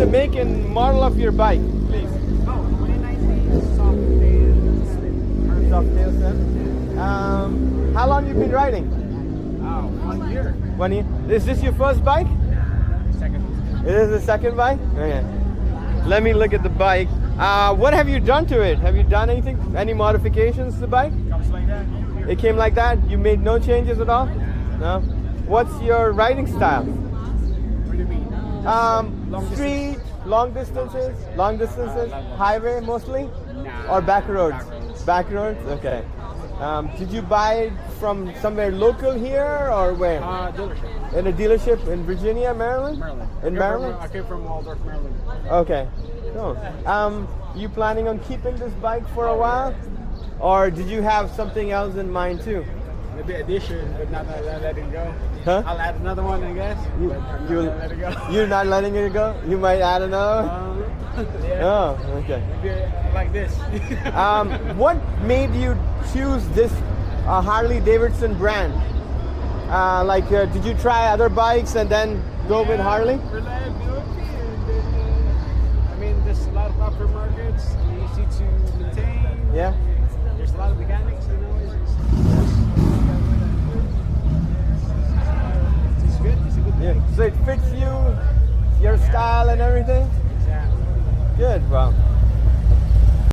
the make and model of your bike, please? Oh, 2019 Softail Standard. Softail Standard. How long you been riding? Oh, 1 year. 1 year. Is this your first bike? Second. It is the second bike? Okay. Let me look at the bike. What have you done to it? Have you done anything? Any modifications to the bike? Comes like that. It came like that? You made no changes at all? No? What's your riding style? What do you mean? Street, long distances, highway mostly? Nah. Or back roads? Back roads. Back roads? Okay. Did you buy it from somewhere local here or where? Dealership. In a dealership in Virginia, Maryland? Maryland. In Maryland? I came from Waldorf, Maryland. Okay. Cool. You planning on keeping this bike for a while? Or did you have something else in mind too? Maybe addition, but not letting it go. Huh? I'll add another one, I guess. But I'm not gonna let it go. You're not letting it go? You might add another? Yeah. Oh, okay. Maybe like this. What made you choose this Harley-Davidson brand? Did you try other bikes and then go with Harley? Reliability, and I mean, there's a lot of aftermarkets, easy to maintain. Yeah. There's a lot of mechanics, you know. It's good. It's a good thing. So it fits you, your style and everything? Yeah. Good, wow.